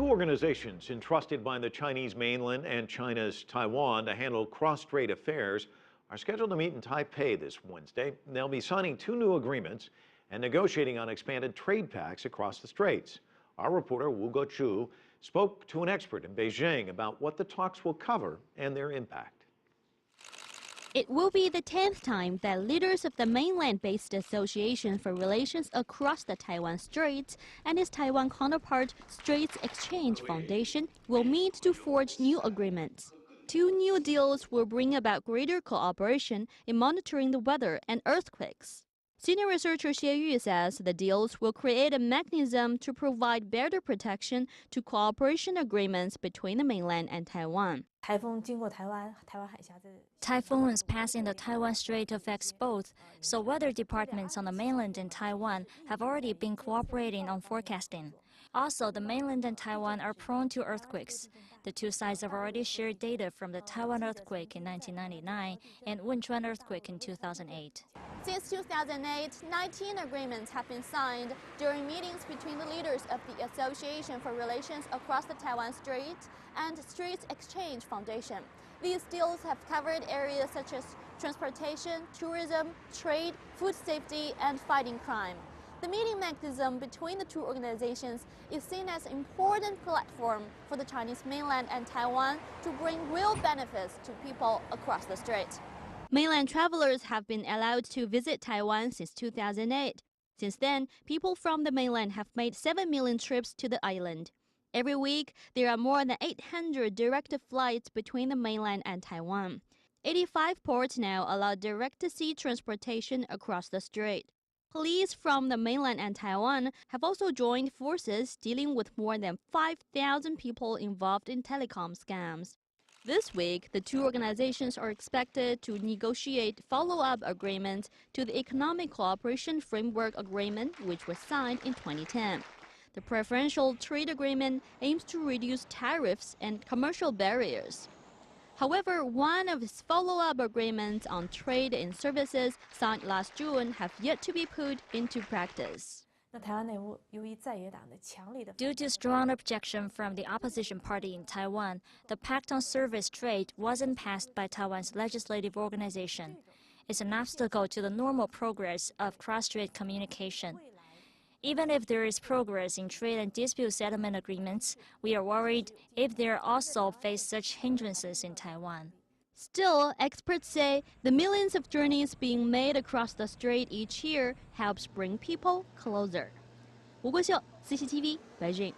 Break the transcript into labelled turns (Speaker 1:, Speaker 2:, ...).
Speaker 1: Two organizations entrusted by the Chinese mainland and China's Taiwan to handle cross-strait affairs are scheduled to meet in Taipei this Wednesday. They'll be signing two new agreements and negotiating on expanded trade pacts across the straits. Our reporter Wu Guoxiu spoke to an expert in Beijing about what the talks will cover and their impact.
Speaker 2: It will be the 10th time that leaders of the mainland-based Association for Relations Across the Taiwan Straits and its Taiwan counterpart, Straits Exchange Foundation, will meet to forge new agreements. Two new deals will bring about greater cooperation in monitoring the weather and earthquakes. Senior researcher Xie Yu says the deals will create a mechanism to provide better protection to cooperation agreements between the mainland and Taiwan.
Speaker 3: Typhoons passing the Taiwan Strait affects both, so weather departments on the mainland and Taiwan have already been cooperating on forecasting. Also, the mainland and Taiwan are prone to earthquakes. The two sides have already shared data from the Taiwan earthquake in 1999 and Wenchuan earthquake in 2008.
Speaker 4: Since 2008, 19 agreements have been signed during meetings between the leaders of the Association for Relations Across the Taiwan Strait and Straits Exchange Foundation. These deals have covered areas such as transportation, tourism, trade, food safety, and fighting crime. The meeting mechanism between the two organizations is seen as an important platform for the Chinese mainland and Taiwan to bring real benefits to people across the strait.
Speaker 2: Mainland travelers have been allowed to visit Taiwan since 2008. Since then, people from the mainland have made 7 million trips to the island. Every week, there are more than 800 direct flights between the mainland and Taiwan. 85 ports now allow direct-to-sea transportation across the strait. Police from the mainland and Taiwan have also joined forces dealing with more than 5,000 people involved in telecom scams. This week, the two organizations are expected to negotiate follow-up agreements to the Economic Cooperation Framework Agreement, which was signed in 2010. The preferential trade agreement aims to reduce tariffs and commercial barriers. However, one of its follow-up agreements on trade and services signed last June have yet to be put into practice.
Speaker 3: Due to strong objection from the opposition party in Taiwan, the Pact on Service Trade wasn't passed by Taiwan's legislative organization. It's an obstacle to the normal progress of cross-strait communication. Even if there is progress in trade and dispute settlement agreements, we are worried if they also face such hindrances in Taiwan.
Speaker 2: Still, experts say the millions of journeys being made across the strait each year helps bring people closer. Wu Guoxiu, CCTV, Beijing.